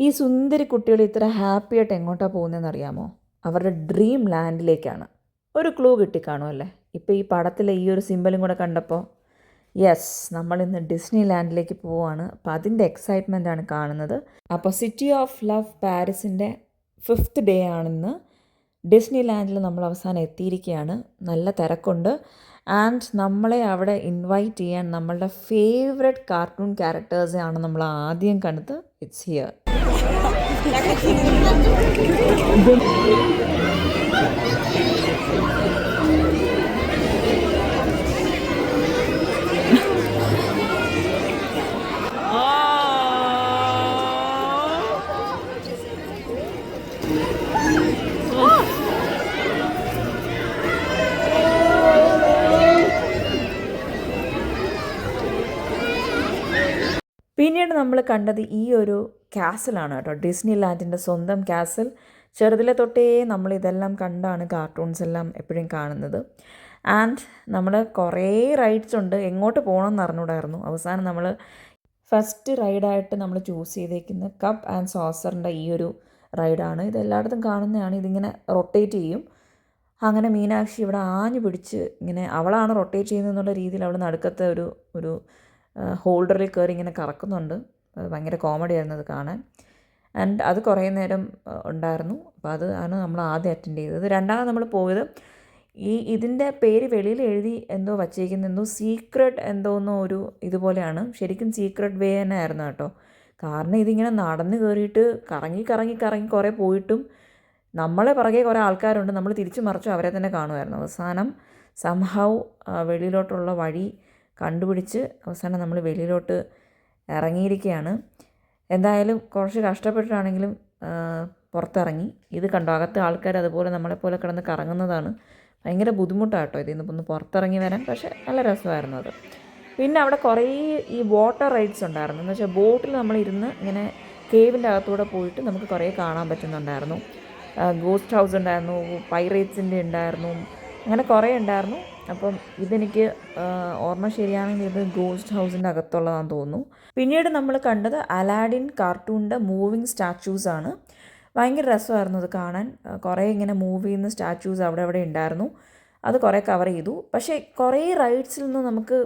ഈ സുന്ദരി കുട്ടികൾ ഇത്ര ഹാപ്പി ആയിട്ട് എങ്ങോട്ടാണ് പോകുന്നതെന്ന് അറിയാമോ? അവരുടെ ഡ്രീം ലാൻഡിലേക്കാണ്. ഒരു ക്ലൂ കിട്ടിക്കാണുമല്ലേ? ഇപ്പോൾ ഈ പടത്തിലെ ഈ ഒരു സിമ്പലും കൂടെ കണ്ടപ്പോൾ യെസ്, നമ്മളിന്ന് ഡിസ്നി ലാൻഡിലേക്ക് പോവുകയാണ്. അപ്പോൾ അതിൻ്റെ എക്സൈറ്റ്മെൻറ്റാണ് കാണുന്നത്. അപ്പോൾ സിറ്റി ഓഫ് ലവ് പാരീസിൻ്റെ 5th ഡേ ആണിന്ന്. ഡിസ്നി ലാൻഡിൽ നമ്മൾ അവസാനം എത്തിയിരിക്കുകയാണ്. നല്ല തിരക്കുണ്ട്. ആൻഡ് നമ്മളെ അവിടെ ഇൻവൈറ്റ് ചെയ്യാൻ നമ്മളുടെ ഫേവററ്റ് കാർട്ടൂൺ ക്യാരക്ടേഴ്സാണ് നമ്മൾ ആദ്യം കണ്ടത്. It's here. പിന്നീട് നമ്മൾ കണ്ടത് ഈ ഒരു കാസിലാണ് കേട്ടോ, ഡിസ്നി ലാൻഡിൻ്റെ സ്വന്തം കാസിൽ. ചെറുതിലെ തൊട്ടേ നമ്മളിതെല്ലാം കണ്ടാണ് കാർട്ടൂൺസ് എല്ലാം എപ്പോഴും കാണുന്നത്. ആൻഡ് നമ്മൾ കുറേ റൈഡ്സ് ഉണ്ട്, എങ്ങോട്ട് പോകണമെന്ന് അറിഞ്ഞൂടായിരുന്നു. അവസാനം നമ്മൾ ഫസ്റ്റ് റൈഡായിട്ട് നമ്മൾ ചൂസ് ചെയ്തേക്കുന്ന കപ്പ് ആൻഡ് സോസറിൻ്റെ ഈ ഒരു റൈഡാണ്. ഇതെല്ലായിടത്തും കാണുന്നതാണ്. ഇതിങ്ങനെ റൊട്ടേറ്റ് ചെയ്യും. അങ്ങനെ മീനാക്ഷി ഇവിടെ ആഞ്ഞു പിടിച്ച് ഇങ്ങനെ, അവളാണ് റൊട്ടേറ്റ് ചെയ്യുന്നതെന്നുള്ള രീതിയിൽ അവൾ നടുക്കത്തെ ഒരു ഹോൾഡറിൽ കയറി ഇങ്ങനെ കറക്കുന്നുണ്ട്. ഭയങ്കര കോമഡി ആയിരുന്നു അത് കാണാൻ. ആൻഡ് അത് കുറേ നേരം ഉണ്ടായിരുന്നു. അപ്പോൾ അത് ആണ് നമ്മൾ ആദ്യം അറ്റൻഡ് ചെയ്തത്. രണ്ടാമത് നമ്മൾ പോയത് ഇതിൻ്റെ പേര് വെളിയിൽ എഴുതി എന്തോ വച്ചേക്കുന്ന എന്തോ സീക്രട്ട് എന്തോന്നോ ഒരു ഇതുപോലെയാണ്. ശരിക്കും സീക്രട്ട് വേ തന്നെ ആയിരുന്നു കേട്ടോ. കാരണം ഇതിങ്ങനെ നടന്ന് കയറിയിട്ട് കറങ്ങി കറങ്ങി കറങ്ങി കുറേ പോയിട്ടും നമ്മളെ പുറകെ കുറേ ആൾക്കാരുണ്ട്. നമ്മൾ തിരിച്ചു മറിച്ചു അവരെ തന്നെ കാണുമായിരുന്നു. അവസാനം സംഹൗ വെളിയിലോട്ടുള്ള വഴി കണ്ടുപിടിച്ച് അവസാനം നമ്മൾ വെളിയിലോട്ട് ഇറങ്ങിയിരിക്കുകയാണ്. എന്തായാലും കുറച്ച് കഷ്ടപ്പെട്ടിട്ടാണെങ്കിലും പുറത്തിറങ്ങി. ഇത് കണ്ടോ, അകത്ത് ആൾക്കാർ അതുപോലെ നമ്മളെപ്പോലെ കിടന്ന് കറങ്ങുന്നതാണ്. ഭയങ്കര ബുദ്ധിമുട്ടാണ് കേട്ടോ ഇതിൽ നിന്ന് പുറത്തിറങ്ങി വരാൻ. പക്ഷേ നല്ല രസമായിരുന്നു അത്. പിന്നെ അവിടെ കുറേ ഈ വാട്ടർ റൈഡ്സ് ഉണ്ടായിരുന്നു. എന്ന് വെച്ചാൽ ബോട്ടിൽ നമ്മളിരുന്ന് ഇങ്ങനെ കേവിൻ്റെ അകത്തൂടെ പോയിട്ട് നമുക്ക് കുറേ കാണാൻ പറ്റുന്നുണ്ടായിരുന്നു. ഗോസ്റ്റ് ഹൗസ് ഉണ്ടായിരുന്നു, പൈറേറ്റ്സിൻ്റെ ഉണ്ടായിരുന്നു, അങ്ങനെ കുറേ ഉണ്ടായിരുന്നു. അപ്പം ഇതെനിക്ക് ഓർമ്മ ശരിയാണെങ്കിൽ ഇത് ഗോസ്റ്റ് ഹൗസിൻ്റെ അകത്തുള്ളതാണെന്ന് തോന്നുന്നു. പിന്നീട് നമ്മൾ കണ്ടത് അലാഡിൻ കാർട്ടൂണിൻ്റെ മൂവിങ് സ്റ്റാച്യൂസാണ്. ഭയങ്കര രസമായിരുന്നു അത് കാണാൻ. കുറേ ഇങ്ങനെ മൂവ് ചെയ്യുന്ന സ്റ്റാച്യൂസ് അവിടെ ഉണ്ടായിരുന്നു. അത് കുറേ കവർ ചെയ്തു. പക്ഷേ കുറേ റൈഡ്സിൽ നിന്ന് നമുക്ക്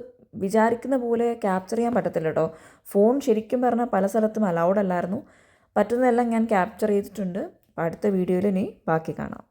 വിചാരിക്കുന്ന പോലെ ക്യാപ്ചർ ചെയ്യാൻ പറ്റത്തില്ല കേട്ടോ. ഫോൺ ശരിക്കും പറഞ്ഞാൽ പല സ്ഥലത്തും അലൗഡ് അല്ലായിരുന്നു. പറ്റുന്നതെല്ലാം ഞാൻ ക്യാപ്ചർ ചെയ്തിട്ടുണ്ട്. അപ്പോൾ അടുത്ത വീഡിയോയിൽ ഇനി ബാക്കി കാണാം.